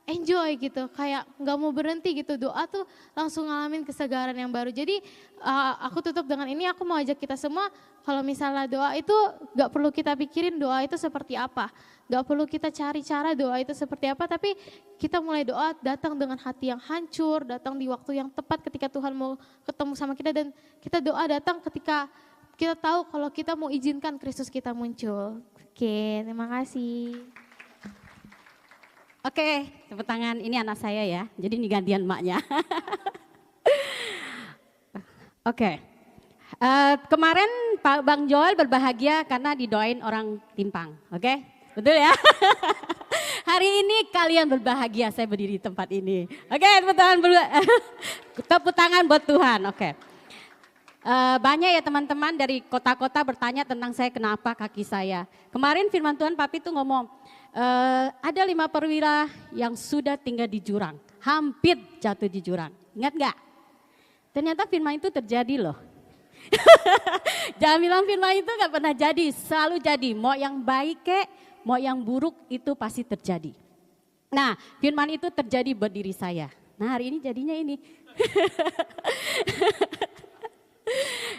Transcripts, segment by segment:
enjoy gitu, kayak nggak mau berhenti gitu, doa tuh langsung ngalamin kesegaran yang baru. Jadi aku tutup dengan ini, aku mau ajak kita semua, kalau misalnya doa itu nggak perlu kita pikirin doa itu seperti apa, nggak perlu kita cari cara doa itu seperti apa, tapi kita mulai doa datang dengan hati yang hancur, datang di waktu yang tepat ketika Tuhan mau ketemu sama kita, dan kita doa datang ketika kita tahu kalau kita mau izinkan Kristus kita muncul. Oke, terima kasih. Oke, tepuk tangan. Ini anak saya ya, jadi ini gantian maknya. Oke, kemarin Pak Bang Joel berbahagia karena didoain orang timpang, oke? Betul ya? Hari ini kalian berbahagia saya berdiri di tempat ini. Oke, tepuk tangan buat Tuhan, oke. Banyak ya teman-teman dari kota-kota bertanya tentang saya, kenapa kaki saya. Kemarin firman Tuhan Papi tuh ngomong, ada 5 perwira yang sudah tinggal di jurang, hampir jatuh di jurang. Ingat gak? Ternyata firman itu terjadi loh. Jangan bilang firman itu gak pernah jadi, selalu jadi. Mau yang baik kek, mau yang buruk itu pasti terjadi. Nah, firman itu terjadi buat diri saya. Nah, hari ini jadinya ini.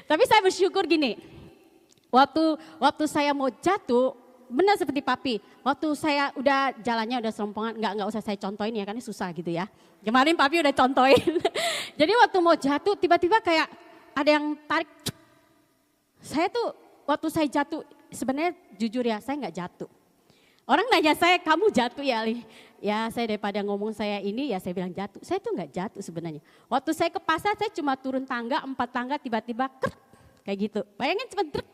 Tapi saya bersyukur gini, waktu saya mau jatuh, benar seperti Papi, waktu saya udah jalannya udah serompongan, nggak usah saya contohin ya, karena susah gitu ya. Kemarin Papi udah contohin. Jadi waktu mau jatuh, tiba-tiba kayak ada yang tarik. Saya tuh waktu saya jatuh, sebenarnya jujur ya, saya nggak jatuh. Orang nanya saya, kamu jatuh ya Ali? Ya saya daripada ngomong saya ini, ya saya bilang jatuh. Saya tuh nggak jatuh sebenarnya. Waktu saya ke pasar, saya cuma turun tangga, 4 tangga tiba-tiba kayak gitu. Bayangin cuma drek.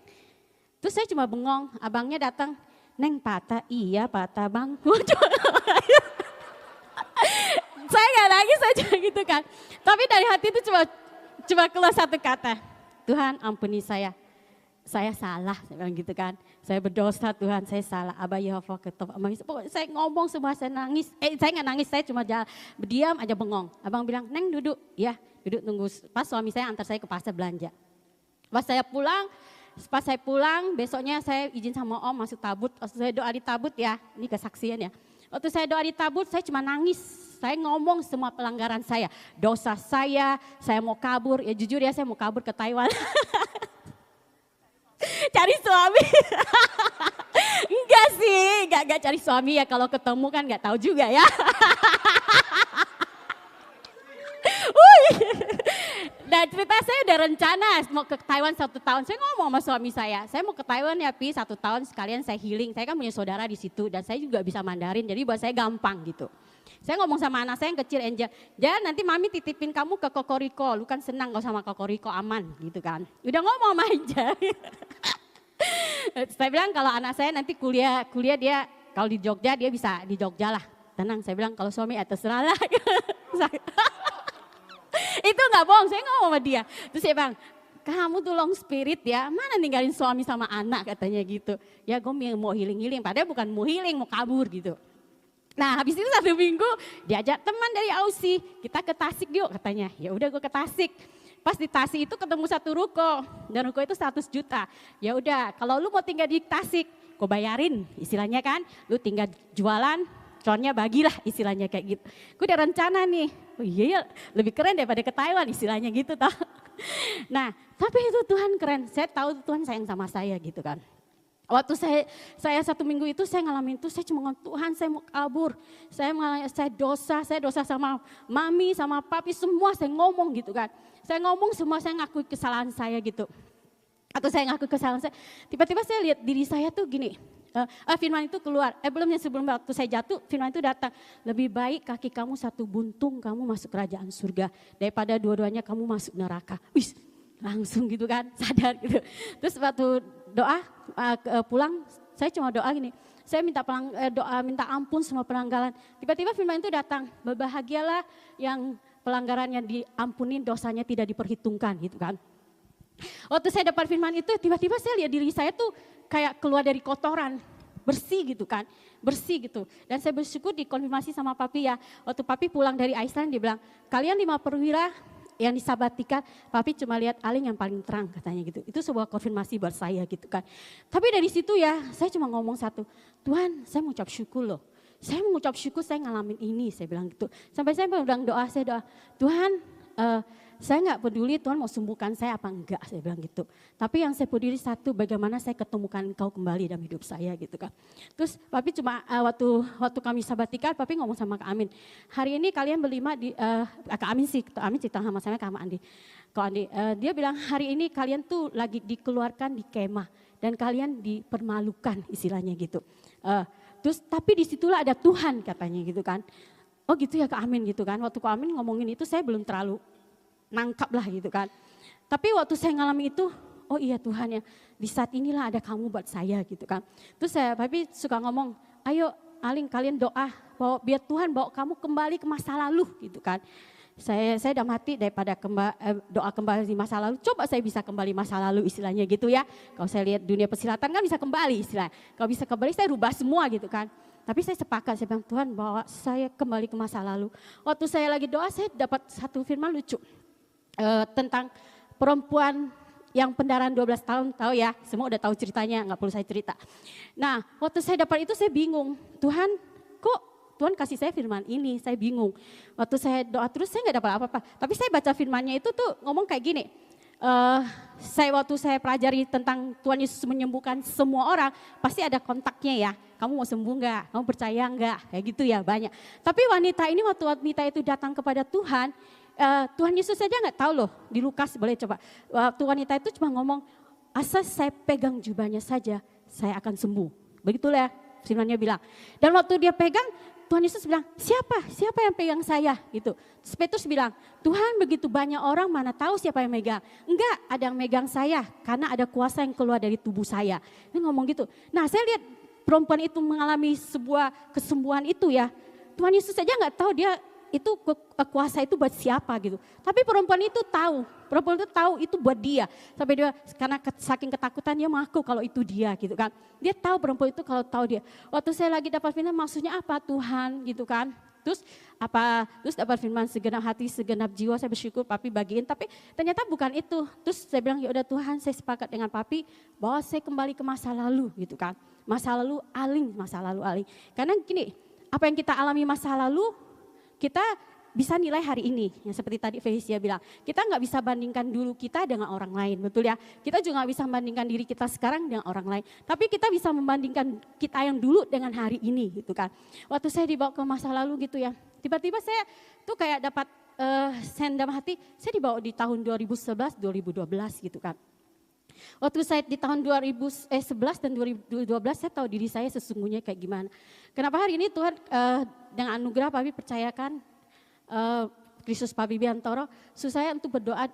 Terus saya cuma bengong, abangnya datang, Neng patah, iya patah bang. Saya nggak nangis aja gitu kan. Tapi dari hati itu cuma keluar satu kata, Tuhan ampuni saya salah, saya bilang gitu kan. Saya berdosa Tuhan, saya salah. Abah Yehova ketop. Saya ngomong semua, saya nangis. Saya nggak nangis, saya cuma berdiam aja bengong. Abang bilang, Neng duduk. Ya duduk tunggu. Pas suami saya antar saya ke pasar belanja. Pas saya pulang, besoknya saya izin sama Om masuk tabut. Waktu saya doa di tabut ya, ini kesaksian ya. Waktu saya doa di tabut, saya cuma nangis. Saya ngomong semua pelanggaran saya. Dosa saya mau kabur. Ya jujur ya, saya mau kabur ke Taiwan. Cari suami. Enggak sih, enggak cari suami ya, kalau ketemu kan enggak tahu juga ya. Dan cerita saya udah rencana mau ke Taiwan 1 tahun. Saya ngomong sama suami saya mau ke Taiwan ya Pi 1 tahun sekalian saya healing. Saya kan punya saudara di situ dan saya juga bisa Mandarin, jadi buat saya gampang gitu. Saya ngomong sama anak saya yang kecil Angel, jangan nanti mami titipin kamu ke Kokoriko, lu kan senang gak sama Kokoriko aman gitu kan. Udah ngomong sama Angel. Saya bilang kalau anak saya nanti kuliah dia kalau di Jogja dia bisa di Jogja lah. Tenang, saya bilang kalau suami terserah lah. Itu gak bohong, saya ngomong sama dia. Terus saya bilang, kamu tuh long spirit ya, mana ninggalin suami sama anak katanya gitu. Ya gue mau healing, padahal bukan mau healing, mau kabur gitu. Nah habis itu 1 minggu diajak teman dari Aussie, kita ke Tasik yuk katanya. Ya udah gue ke Tasik. Pas di Tasik itu ketemu 1 ruko dan ruko itu 100 juta. Ya udah kalau lu mau tinggal di Tasik, gue bayarin istilahnya kan. Lu tinggal jualan, connya bagilah istilahnya kayak gitu. Gue udah rencana nih, oh iya ya lebih keren daripada ke Taiwan istilahnya gitu tau. Nah tapi itu Tuhan keren, saya tahu Tuhan sayang sama saya gitu kan. Waktu saya 1 minggu itu saya ngalamin itu, saya cuma ngomong Tuhan saya mau kabur. Saya dosa sama mami, sama papi, semua saya ngomong gitu kan. Saya ngomong semua, saya ngakui kesalahan saya gitu. Atau saya ngaku kesalahan saya, tiba-tiba saya lihat diri saya tuh gini. Firman itu keluar, sebelum waktu saya jatuh, firman itu datang. Lebih baik kaki kamu 1 buntung, kamu masuk kerajaan surga. Daripada dua-duanya kamu masuk neraka. Wih, langsung gitu kan, sadar gitu. Terus waktu doa pulang, saya cuma doa gini. Saya minta ampun semua pelanggaran. Tiba-tiba firman itu datang, berbahagialah yang pelanggarannya diampuni, dosanya tidak diperhitungkan gitu kan. Waktu saya dapat firman itu, tiba-tiba saya lihat diri saya tuh kayak keluar dari kotoran, bersih gitu kan, bersih gitu. Dan saya bersyukur dikonfirmasi sama papi ya. Waktu papi pulang dari Iceland dia bilang, kalian 5 perwira yang disabatikan, papi cuma lihat Aling yang paling terang katanya gitu. Itu sebuah konfirmasi buat saya gitu kan. Tapi dari situ ya, saya cuma ngomong satu, Tuhan saya mau ucap syukur loh. Saya mengucap syukur saya ngalamin ini, saya bilang gitu. Sampai saya bilang saya doa, Tuhan saya nggak peduli Tuhan mau sembuhkan saya apa enggak, saya bilang gitu. Tapi yang saya peduli satu, bagaimana saya ketemukan Engkau kembali dalam hidup saya gitu kan. Terus Papi cuma waktu kami sabatikal, Papi ngomong sama Kak Amin, hari ini kalian berlima Kak Amin sih, Kak Amin cerita sama saya, Kak Andi. Kak Andi, dia bilang hari ini kalian tuh lagi dikeluarkan di kemah dan kalian dipermalukan istilahnya gitu. Terus tapi disitulah ada Tuhan katanya gitu kan. Oh gitu ya Kak Amin gitu kan. Waktu Kak Amin ngomongin itu saya belum terlalu nangkap lah gitu kan. Tapi waktu saya ngalami itu, oh iya Tuhan ya, di saat inilah ada kamu buat saya gitu kan. Terus Papi suka ngomong, ayo Aling kalian doa, biar Tuhan bawa kamu kembali ke masa lalu gitu kan. Saya dalam hati daripada doa kembali di masa lalu, coba saya bisa kembali masa lalu istilahnya gitu ya. Kalau saya lihat dunia persilatan kan bisa kembali istilahnya. Kalau bisa kembali saya rubah semua gitu kan. Tapi saya sepakat, saya bilang Tuhan bawa saya kembali ke masa lalu. Waktu saya lagi doa saya dapat satu firman lucu. Tentang perempuan yang pendarahan 12 tahun, tahu ya, semua udah tahu ceritanya, nggak perlu saya cerita. Nah, waktu saya dapat itu saya bingung, Tuhan kok Tuhan kasih saya firman ini, saya bingung. Waktu saya doa terus saya nggak dapat apa-apa, tapi saya baca firmannya itu tuh ngomong kayak gini, waktu saya pelajari tentang Tuhan Yesus menyembuhkan semua orang, pasti ada kontaknya ya, kamu mau sembuh nggak, kamu percaya nggak, kayak gitu ya banyak. Tapi wanita ini waktu wanita itu datang kepada Tuhan, Tuhan Yesus saja nggak tahu loh, di Lukas boleh coba. Waktu wanita itu cuma ngomong, asal saya pegang jubahnya saja, saya akan sembuh. Begitulah firman-Nya bilang. Dan waktu dia pegang, Tuhan Yesus bilang, siapa yang pegang saya? Gitu. Terus Petrus bilang, Tuhan begitu banyak orang mana tahu siapa yang megang. Enggak, ada yang megang saya, karena ada kuasa yang keluar dari tubuh saya. Dia ngomong gitu. Nah saya lihat perempuan itu mengalami sebuah kesembuhan itu ya. Tuhan Yesus saja nggak tahu dia itu kuasa itu buat siapa gitu. Tapi perempuan itu tahu itu buat dia. Sampai dia karena saking ketakutan dia mengaku kalau itu dia gitu kan. Dia tahu perempuan itu kalau tahu dia. Waktu saya lagi dapat firman maksudnya apa Tuhan gitu kan. Terus dapat firman segenap hati, segenap jiwa saya bersyukur Papi bagiin. Tapi ternyata bukan itu. Terus saya bilang ya udah Tuhan saya sepakat dengan Papi bahwa saya kembali ke masa lalu gitu kan. Masa lalu Aling. Karena gini, apa yang kita alami masa lalu kita bisa nilai hari ini, yang seperti tadi Felicia bilang, kita nggak bisa bandingkan dulu kita dengan orang lain, betul ya? Kita juga nggak bisa membandingkan diri kita sekarang dengan orang lain, tapi kita bisa membandingkan kita yang dulu dengan hari ini, gitu kan? Waktu saya dibawa ke masa lalu gitu ya, tiba-tiba saya tuh kayak dapat sendam hati, saya dibawa di tahun 2011, 2012 gitu kan. Waktu saya di tahun 2011 dan 2012 saya tahu diri saya sesungguhnya kayak gimana. Kenapa hari ini Tuhan dengan anugerah Papi percayakan Kristus Papi Biantoro, saya untuk berdoa,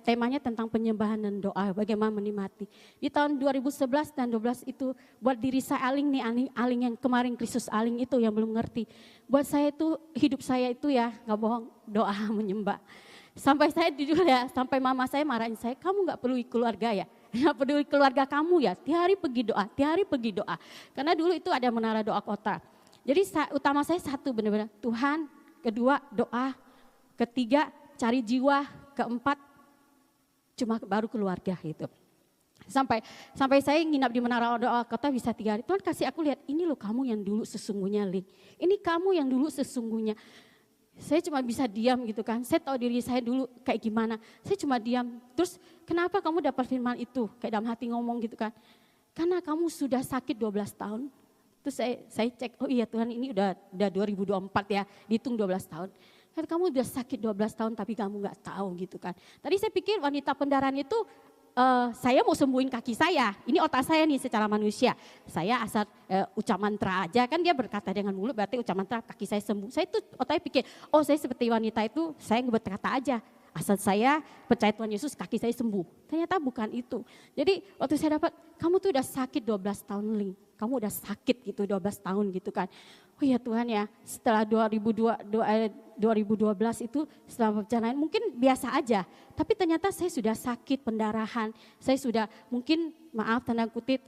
temanya tentang penyembahan dan doa, bagaimana menikmati. Di tahun 2011 dan 2012 itu buat diri saya Aling nih, Aling yang kemarin Kristus Aling itu yang belum ngerti. Buat saya itu, hidup saya itu ya gak bohong, doa menyembah. Sampai saya jujur ya, sampai mama saya marahin saya, kamu gak perlu keluarga ya. Gak peduli keluarga kamu ya, tiap hari pergi doa. Karena dulu itu ada menara doa kota. Jadi utama saya satu benar-benar Tuhan, kedua doa, ketiga cari jiwa, keempat cuma baru keluarga gitu. Sampai saya nginap di menara doa kota bisa 3 hari. Tuhan kasih aku lihat, ini loh kamu yang dulu sesungguhnya Ling. Ini kamu yang dulu sesungguhnya. Saya cuma bisa diam gitu kan, saya tahu diri saya dulu kayak gimana, saya cuma diam. Terus kenapa kamu dapat firman itu, kayak dalam hati ngomong gitu kan, karena kamu sudah sakit 12 tahun. Terus saya cek, oh iya Tuhan ini udah 2024 ya, dihitung 12 tahun. Kan kamu udah sakit 12 tahun tapi kamu gak tahu gitu kan. Tadi saya pikir wanita pendarahan itu, saya mau sembuhin kaki saya, ini otak saya nih secara manusia. Saya asal ucap mantra aja, kan dia berkata dengan mulut berarti ucap mantra kaki saya sembuh. Saya tuh otaknya pikir, oh saya seperti wanita itu, saya berkata aja. Asal saya percaya Tuhan Yesus kaki saya sembuh. Ternyata bukan itu. Jadi waktu saya dapat, kamu tuh udah sakit 12 tahun Ling. Kamu udah sakit gitu 12 tahun gitu kan. Oh ya Tuhan ya, setelah 2012 itu setelah perjalanan mungkin biasa aja. Tapi ternyata saya sudah sakit pendarahan. Saya sudah mungkin maaf tanda kutip,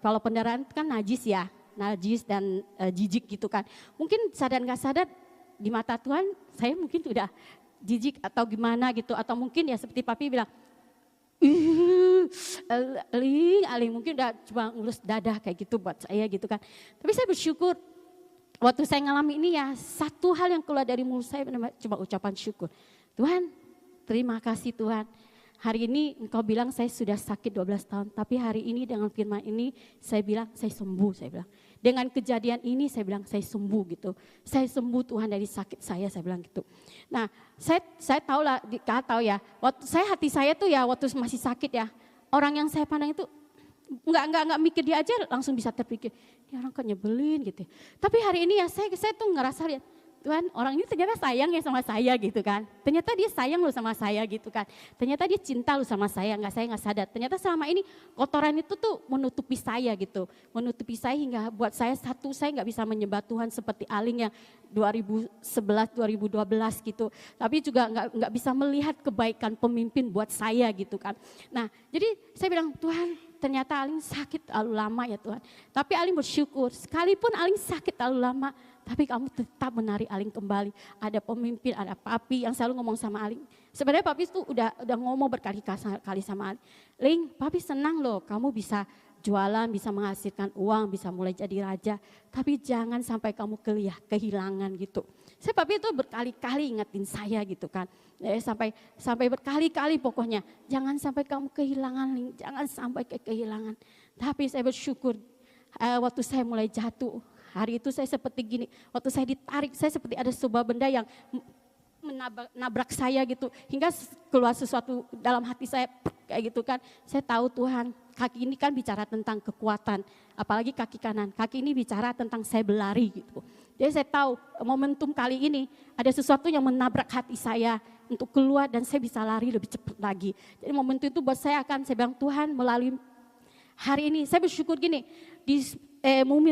kalau pendarahan kan najis ya. Najis dan jijik gitu kan. Mungkin sadar gak sadar di mata Tuhan saya mungkin sudah jijik atau gimana gitu, atau mungkin ya seperti Papi bilang, Aling mungkin udah cuma ngurus dadah kayak gitu buat saya gitu kan. Tapi saya bersyukur waktu saya ngalami ini ya, satu hal yang keluar dari mulut saya cuma ucapan syukur. Tuhan, terima kasih Tuhan. Hari ini engkau bilang saya sudah sakit 12 tahun. Tapi hari ini dengan firman ini saya bilang saya sembuh. Saya bilang dengan kejadian ini saya bilang saya sembuh gitu. Saya sembuh Tuhan dari sakit saya bilang gitu. Nah saya tahu lah, tahu ya. Waktu hati saya tuh ya waktu masih sakit ya. Orang yang saya pandang itu enggak mikir dia aja langsung bisa terpikir. Dia orang kok nyebelin gitu. Tapi hari ini ya saya tuh ngerasa lihat. Tuhan, orang ini ternyata sayang ya sama saya gitu kan. Ternyata dia sayang loh sama saya gitu kan. Ternyata dia cinta loh sama saya nggak sadar. Ternyata selama ini kotoran itu tuh menutupi saya gitu. Menutupi saya hingga buat saya nggak bisa menyembah Tuhan seperti Aling yang 2011, 2012 gitu. Tapi juga nggak bisa melihat kebaikan pemimpin buat saya gitu kan. Nah jadi saya bilang Tuhan, ternyata Aling sakit terlalu lama ya Tuhan. Tapi Aling bersyukur, sekalipun Aling sakit terlalu lama, tapi kamu tetap menarik Aling kembali. Ada pemimpin, ada papi yang selalu ngomong sama Aling. Sebenarnya papi itu udah ngomong berkali-kali sama Aling. Ling, papi senang loh kamu bisa jualan, bisa menghasilkan uang, bisa mulai jadi raja. Tapi jangan sampai kamu kehilangan gitu. Saya papi itu berkali-kali ingetin saya gitu kan. Sampai berkali-kali pokoknya. Jangan sampai kamu kehilangan, Ling. Jangan sampai kehilangan. Tapi saya bersyukur waktu saya mulai jatuh. Hari itu saya seperti gini, waktu saya ditarik, saya seperti ada sebuah benda yang menabrak saya gitu. Hingga keluar sesuatu dalam hati saya kayak gitu kan. Saya tahu Tuhan, kaki ini kan bicara tentang kekuatan. Apalagi kaki kanan, kaki ini bicara tentang saya berlari gitu. Jadi saya tahu momentum kali ini ada sesuatu yang menabrak hati saya untuk keluar dan saya bisa lari lebih cepat lagi. Jadi momentum itu buat saya bilang Tuhan melalui hari ini, saya bersyukur gini, di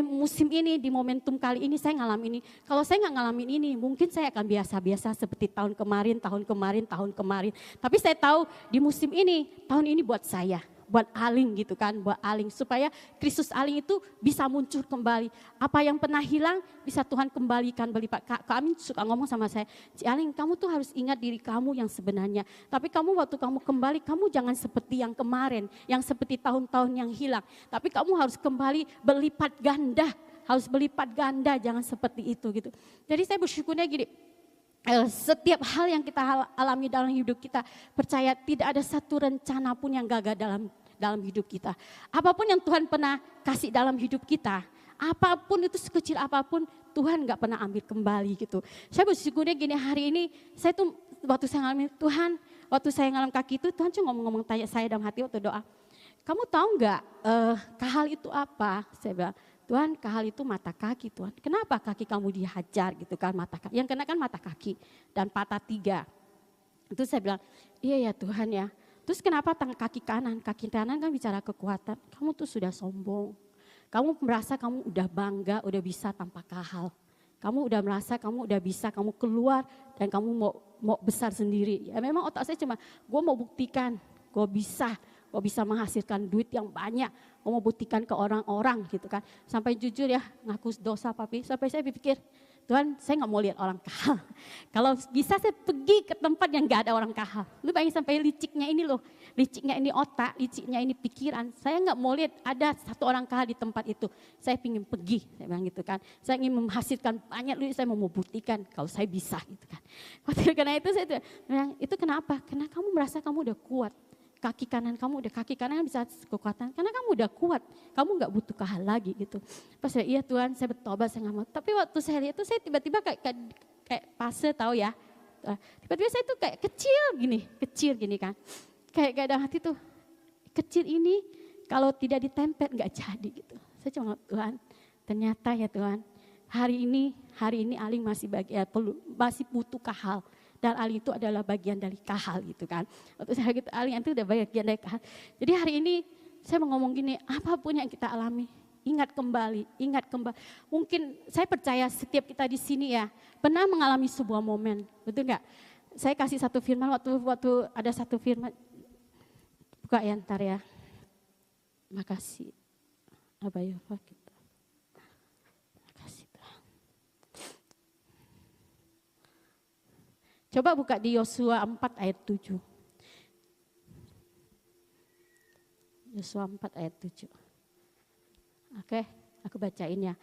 musim ini, di momentum kali ini saya ngalamin ini. Kalau saya nggak ngalamin ini, mungkin saya akan biasa-biasa seperti tahun kemarin. Tapi saya tahu di musim ini, tahun ini buat saya, buat Aling gitu kan, buat Aling. Supaya Kristus Aling itu bisa muncul kembali. Apa yang pernah hilang, bisa Tuhan kembalikan berlipat. Kami suka ngomong sama saya, Ci Aling kamu tuh harus ingat diri kamu yang sebenarnya. Tapi kamu waktu kamu kembali, kamu jangan seperti yang kemarin, yang seperti tahun-tahun yang hilang. Tapi kamu harus kembali berlipat ganda, jangan seperti itu gitu. Jadi saya bersyukurnya gini, setiap hal yang kita alami dalam hidup kita, percaya tidak ada satu rencana pun yang gagal dalam hidup kita. Apapun yang Tuhan pernah kasih dalam hidup kita, apapun itu sekecil apapun, Tuhan gak pernah ambil kembali gitu. Saya bersyukurnya gini, hari ini saya tuh waktu saya ngalamin Tuhan, waktu saya ngalamin kaki itu, Tuhan cuma ngomong tanya saya dalam hati waktu doa, kamu tahu gak kahal itu apa? Saya bilang, Tuhan kahal itu mata kaki Tuhan. Kenapa kaki kamu dihajar gitu kan mata kaki. Yang kena kan mata kaki dan patah 3. Itu saya bilang iya ya Tuhan ya. Terus kenapa kaki kanan? Kaki kanan kan bicara kekuatan. Kamu tuh sudah sombong. Kamu merasa kamu udah bangga, udah bisa tanpa kahal. Kamu udah merasa kamu udah bisa, kamu keluar dan kamu mau besar sendiri. Ya memang otak saya cuma gue mau buktikan, gue bisa menghasilkan duit yang banyak, mau buktikan ke orang-orang gitu kan. Sampai jujur ya, ngaku dosa papi, sampai saya berpikir, Tuhan saya gak mau lihat orang kahal. Kalau bisa saya pergi ke tempat yang gak ada orang kahal. Lu bayangin sampai liciknya ini loh, liciknya ini otak, liciknya ini pikiran. Saya gak mau lihat ada satu orang kahal di tempat itu. Saya ingin pergi, saya bilang gitu kan. Saya ingin menghasilkan banyak duit, saya mau buktikan kalau saya bisa gitu kan. Karena itu saya bilang, itu kenapa? Karena kamu merasa kamu udah kuat. Kaki kanan bisa kekuatan karena kamu udah kuat, kamu nggak butuh kahal lagi gitu. Pas saya iya Tuhan saya bertobat saya nggak mau. Tapi waktu saya lihat itu saya tiba-tiba kayak fase tahu ya, tiba-tiba saya tuh kayak kecil gini kan, kayak dalam hati tuh kecil ini kalau tidak ditempel nggak jadi gitu. Saya cuma Tuhan ternyata ya Tuhan hari ini Aling masih masih butuh kahal. Dan Aling itu adalah bagian dari kahal gitu kan. Waktu saya gitu Aling itu udah bagian dari kahal. Jadi hari ini saya mau ngomong gini, apapun yang kita alami, ingat kembali. Mungkin saya percaya setiap kita di sini ya pernah mengalami sebuah momen, betul nggak? Saya kasih satu firman waktu ada satu firman, buka ya ntar ya. Makasih. Abayova kita. Coba buka di Yosua 4 ayat 7. Yosua 4 ayat 7. Oke, aku bacain ya.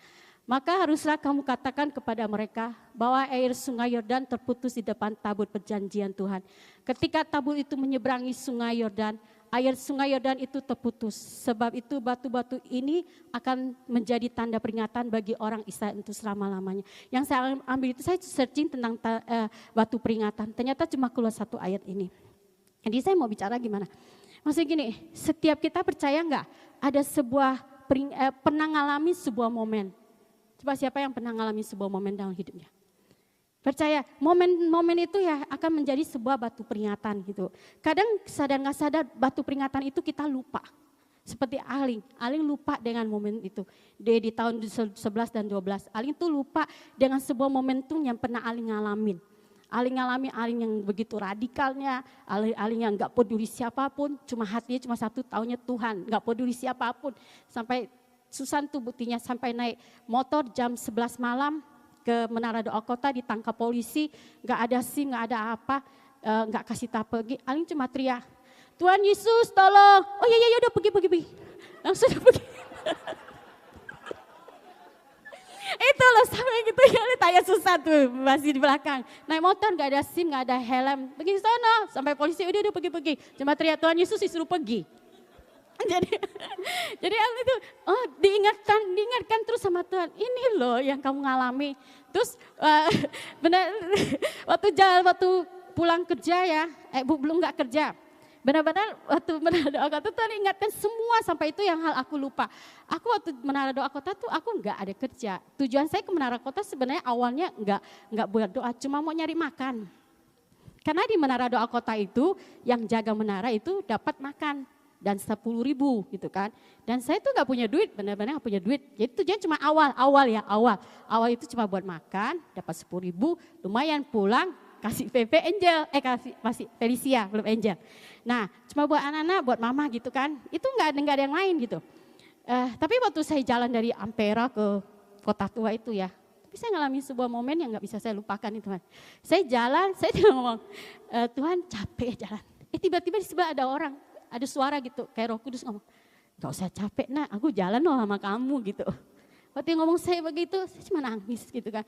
Maka haruslah kamu katakan kepada mereka bahwa air sungai Yordan terputus di depan tabut perjanjian Tuhan. Ketika tabut itu menyeberangi sungai Yordan, air sungai Yordan itu terputus. Sebab itu batu-batu ini akan menjadi tanda peringatan bagi orang Israel untuk selama-lamanya. Yang saya ambil itu, saya searching tentang batu peringatan. Ternyata cuma keluar satu ayat ini. Jadi saya mau bicara gimana? Maksudnya gini, setiap kita percaya enggak ada sebuah pernah ngalami sebuah momen. Coba siapa yang pernah ngalami sebuah momen dalam hidupnya? Percaya, momen-momen itu ya akan menjadi sebuah batu peringatan gitu. Kadang sadar nggak sadar batu peringatan itu kita lupa. Seperti Aling lupa dengan momen itu. Di tahun 11 dan 12, Aling tuh lupa dengan sebuah momentum yang pernah Aling ngalamin. Aling yang begitu radikalnya, Aling yang nggak peduli siapapun, cuma hatinya cuma satu, taunya Tuhan, nggak peduli siapapun. Sampai Susan tuh buktinya sampai naik motor jam 11 malam ke Menara Doa Kota, ditangkap polisi, nggak ada SIM, nggak ada apa, nggak kasih tahu pergi. Aling cuma teriak, Tuhan Yesus tolong. Oh iya udah pergi. Langsung udah pergi. Itu loh sampai gitu ya, tanya Susan tuh masih di belakang. Naik motor nggak ada SIM, nggak ada helm, pergi sana. Sampai polisi udah pergi. Cuma teriak Tuhan Yesus disuruh pergi. Jadi itu diingatkan terus sama Tuhan, ini loh yang kamu ngalami. Terus benar waktu pulang kerja ya, belum nggak kerja. Benar-benar waktu Menara Doa Kota Tuhan ingatkan semua sampai itu yang hal aku lupa. Aku waktu Menara Doa Kota tuh aku nggak ada kerja. Tujuan saya ke Menara Kota sebenarnya awalnya nggak buat doa, cuma mau nyari makan. Karena di Menara Doa Kota itu yang jaga menara itu dapat makan. Dan 10.000 gitu kan. Dan saya tuh gak punya duit, benar-benar gak punya duit. Jadi tujuan cuma awal. Awal itu cuma buat makan, dapat 10.000, lumayan pulang, kasih PP Angel, kasih Felicia, belum Angel. Nah cuma buat anak-anak, buat mama gitu kan. Itu gak ada yang lain gitu. Tapi waktu saya jalan dari Ampera ke Kota Tua itu ya, tapi saya ngalamin sebuah momen yang gak bisa saya lupakan itu kan. Saya jalan, saya ngomong, Tuhan capek jalan. Tiba-tiba di sebelah ada orang. Ada suara gitu, kayak Roh Kudus ngomong, gak usah capek nak, aku jalan loh sama kamu gitu. Waktu yang ngomong saya begitu, saya cuma nangis gitu kan.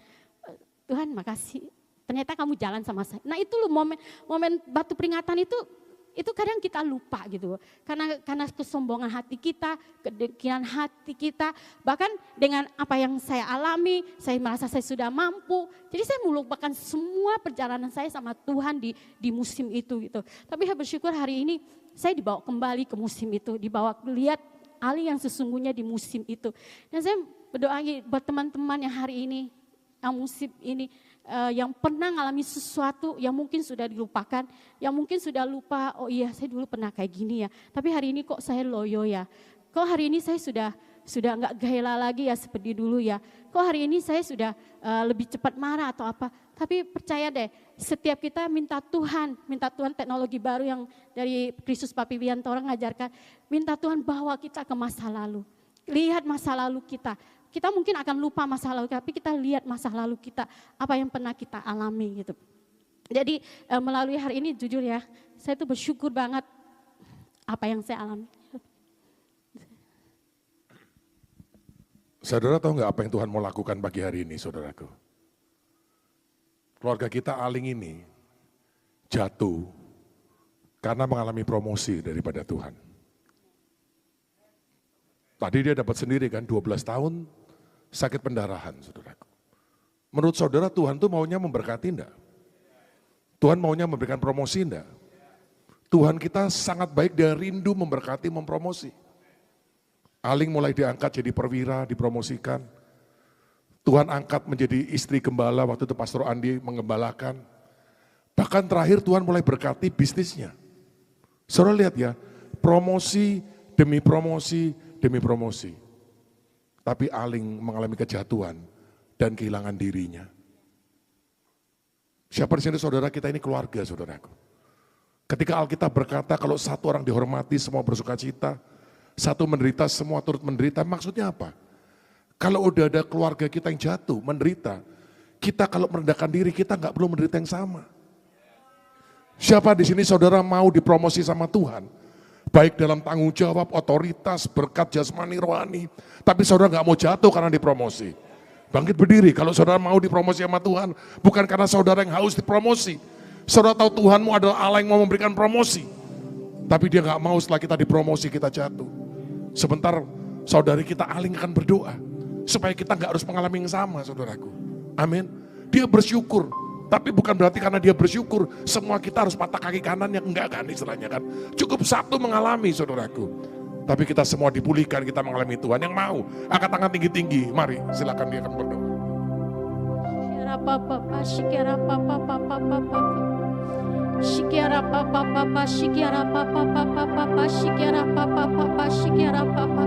Tuhan makasih, ternyata kamu jalan sama saya. Nah itu loh momen batu peringatan itu kadang kita lupa gitu. Karena kesombongan hati kita, kedengkian hati kita. Bahkan dengan apa yang saya alami, saya merasa saya sudah mampu. Jadi saya melupakan semua perjalanan saya sama Tuhan di musim itu gitu. Tapi saya bersyukur hari ini saya dibawa kembali ke musim itu. Dibawa lihat Ali yang sesungguhnya di musim itu. Dan saya berdoa buat teman-teman yang hari ini, yang musim ini, yang pernah ngalami sesuatu yang mungkin sudah dilupakan, yang mungkin sudah lupa, oh iya saya dulu pernah kayak gini ya, tapi hari ini kok saya loyo ya, kok hari ini saya sudah nggak gairah lagi ya seperti dulu ya, kok hari ini saya sudah lebih cepat marah atau apa, tapi percaya deh, setiap kita minta Tuhan teknologi baru yang dari Kristus Papi Biantoro ngajarkan, minta Tuhan bawa kita ke masa lalu, lihat masa lalu kita. Kita mungkin akan lupa masa lalu, tapi kita lihat masa lalu kita, apa yang pernah kita alami gitu. Jadi melalui hari ini jujur ya, saya tuh bersyukur banget apa yang saya alami. Saudara tahu nggak apa yang Tuhan mau lakukan pagi hari ini, saudaraku? Keluarga kita Aling ini jatuh karena mengalami promosi daripada Tuhan. Tadi dia dapat sendiri kan 12 tahun sakit pendarahan, saudaraku. Menurut saudara Tuhan tuh maunya memberkati enggak? Tuhan maunya memberikan promosi enggak? Tuhan kita sangat baik, dia rindu memberkati, mempromosi. Aling mulai diangkat jadi perwira, dipromosikan. Tuhan angkat menjadi istri gembala, waktu itu Pastor Andi mengembalakan. Bahkan terakhir Tuhan mulai berkati bisnisnya. Saudara lihat ya, promosi demi promosi, demi promosi. Tapi Aling mengalami kejatuhan dan kehilangan dirinya. Siapa di sini saudara, kita ini keluarga saudaraku. Ketika Alkitab berkata kalau satu orang dihormati semua bersuka cita, satu menderita semua turut menderita, maksudnya apa? Kalau udah ada keluarga kita yang jatuh, menderita, kita kalau merendahkan diri kita nggak perlu menderita yang sama. Siapa di sini saudara mau dipromosi sama Tuhan? Baik dalam tanggung jawab, otoritas, berkat jasmani, rohani. Tapi saudara gak mau jatuh karena dipromosi. Bangkit berdiri kalau saudara mau dipromosi sama Tuhan. Bukan karena saudara yang haus dipromosi. Saudara tahu Tuhanmu adalah Allah yang mau memberikan promosi. Tapi dia gak mau setelah kita dipromosi kita jatuh. Sebentar saudari kita alingkan berdoa. Supaya kita gak harus mengalami yang sama saudaraku. Amin. Dia bersyukur. Tapi bukan berarti karena dia bersyukur. Semua kita harus patah kaki kanan yang enggak kan istilahnya kan. Cukup satu mengalami saudaraku. Tapi kita semua dipulihkan, kita mengalami Tuhan. Yang mau angkat tangan tinggi-tinggi. Mari silakan dia akan berdoa. Shikiara papa papa shikiara papa papa papa shikiara papa papa shikiara papa.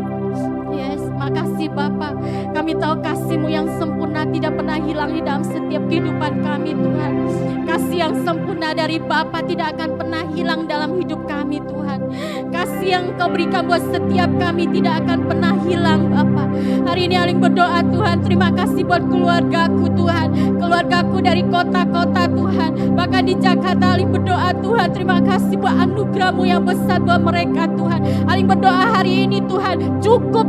Yes, makasih Bapa. Kami tahu kasih-Mu yang sempurna tidak pernah hilang di dalam setiap kehidupan kami Tuhan. Kasih yang sempurna dari Bapa tidak akan pernah hilang dalam hidup kami Tuhan. Kasih yang Kau berikan buat setiap kami tidak akan pernah hilang Bapa. Hari ini Aling berdoa Tuhan, terima kasih buat keluargaku Tuhan. Keluargaku dari kota-kota Tuhan. Bahkan di Jakarta Aling berdoa Tuhan, terima kasih buat anugerah-Mu yang besar buat mereka Tuhan. Aling berdoa hari ini Tuhan, cukup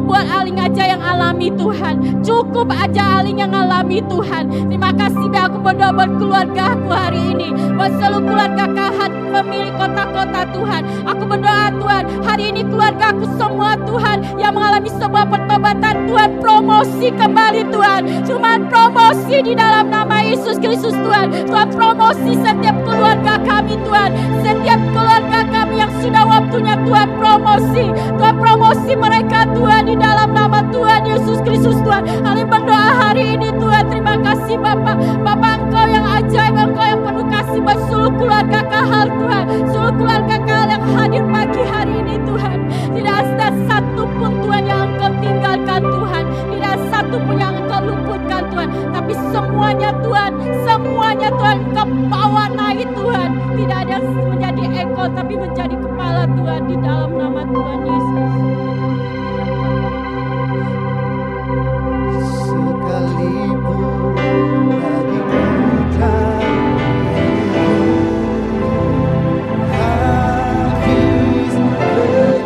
buat Aling aja yang alami Tuhan. Cukup aja Aling yang alami Tuhan. Terima kasih aku berdoa buat keluarga aku hari ini. Buat seluruh keluarga Kahat, pemilik kota-kota Tuhan. Aku berdoa Tuhan, hari ini keluarga aku semua Tuhan yang mengalami sebuah pertobatan Tuhan. Promosi kembali Tuhan. Cuma promosi di dalam nama Yesus Kristus Tuhan. Tuhan promosi setiap keluarga kami Tuhan. Setiap keluarga kami yang sudah waktunya Tuhan promosi. Tuhan promosi mereka Tuhan di dalam nama Tuhan Yesus Kristus Tuhan. Aling berdoa hari ini Tuhan, terima kasih Bapak. Bapak Engkau yang ajaib, Engkau yang penuh kasih buat seluruh keluarga Kahal Tuhan. Seluruh keluarga Kahal yang hadir pagi hari ini Tuhan. Tidak ada satu pun Tuhan yang Engkau tinggalkan Tuhan. Tidak ada satu pun yang Engkau luputkan Tuhan. Tapi semuanya Tuhan Engkau bawa naik Tuhan. Tidak ada yang menjadi ekor tapi menjadi kepala Tuhan di dalam nama Tuhan Yesus. Sekalipun lagi hujan, habis berubah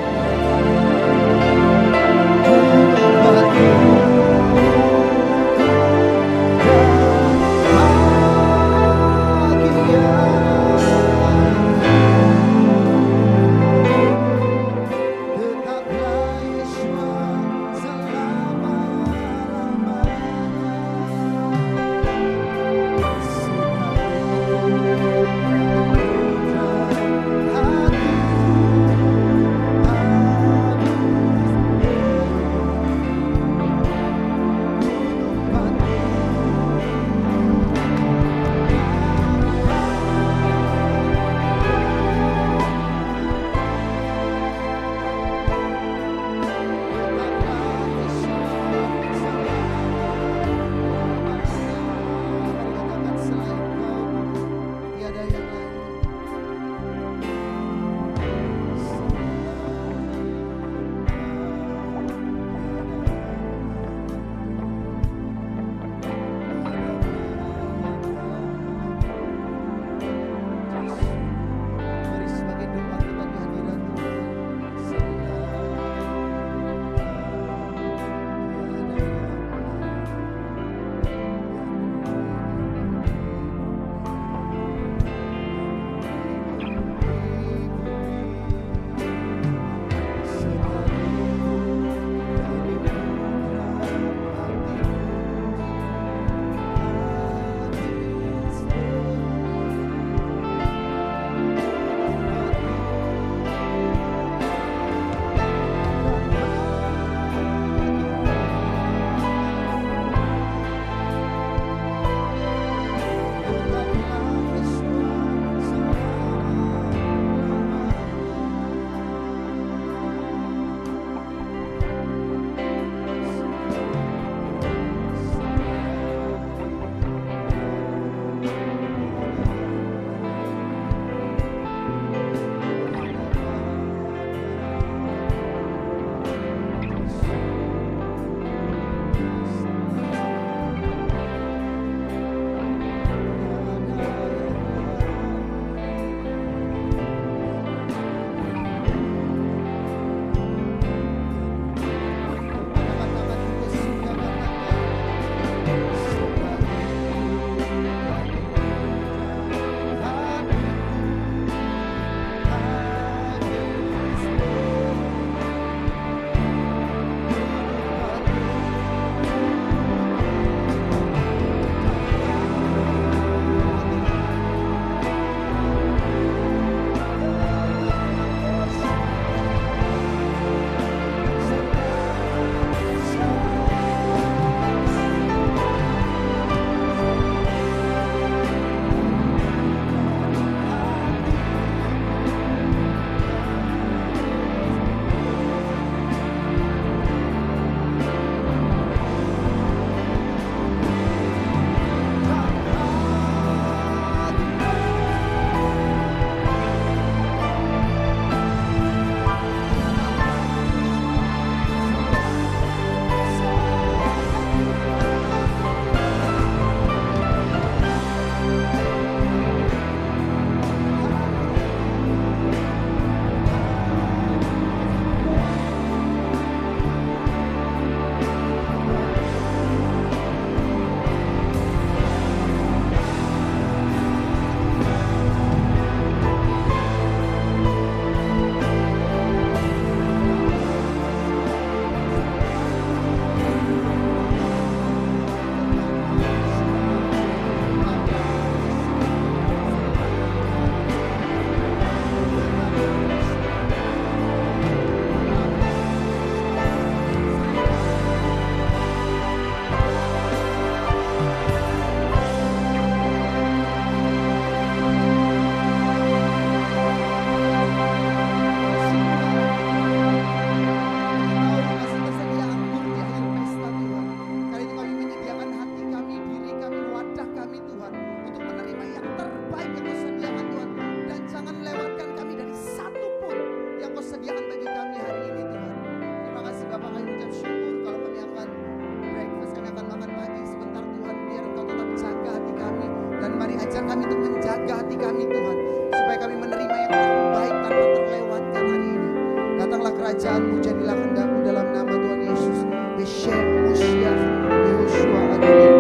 ajar kami untuk menjaga hati kami Tuhan. Supaya kami menerima yang terbaik tanpa terlewatkan hari ini. Datanglah kerajaan-Mu, jadilah kehendak-Mu dalam nama Tuhan Yesus. Beshem Moshiach Yehoshua Amin.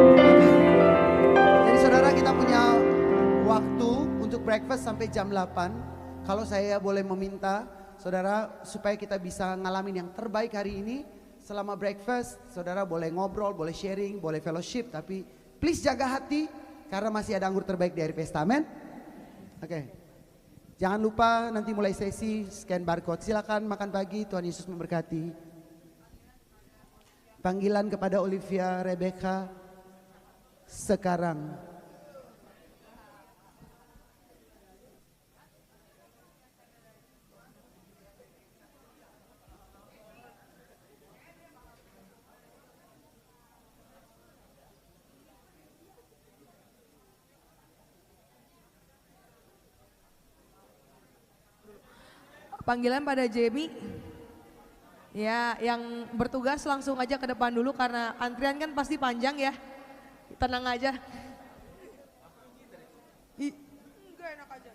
Jadi saudara, kita punya waktu untuk breakfast sampai jam 8. Kalau saya boleh meminta saudara supaya kita bisa ngalamin yang terbaik hari ini. Selama breakfast saudara boleh ngobrol, boleh sharing, boleh fellowship. Tapi please jaga hati karena masih ada anggur terbaik di hari pesta, amin. Oke. Jangan lupa nanti mulai sesi scan barcode. Silakan makan pagi, Tuhan Yesus memberkati. Panggilan kepada Olivia Rebecca sekarang. Panggilan pada Jamie. Ya, yang bertugas langsung aja ke depan dulu karena antrian kan pasti panjang ya. Tenang aja. Enggak, enak aja.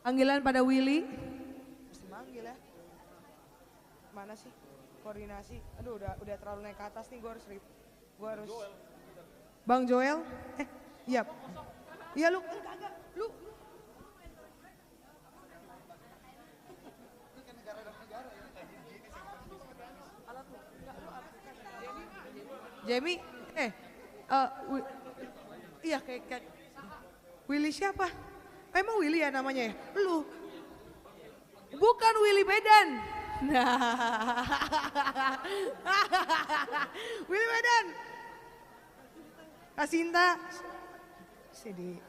Panggilan pada Willy. Mesti manggil ya. Mana sih koordinasi? Aduh, udah terlalu naik ke atas nih, gue harus Bang Joel. Iya. Iya lu. Enggak. Lu. Jamie, iya kayak Willy siapa? Emang Willy ya namanya ya? Lu. Bukan Willy Medan. Willy Medan. Kasinta. Sedih.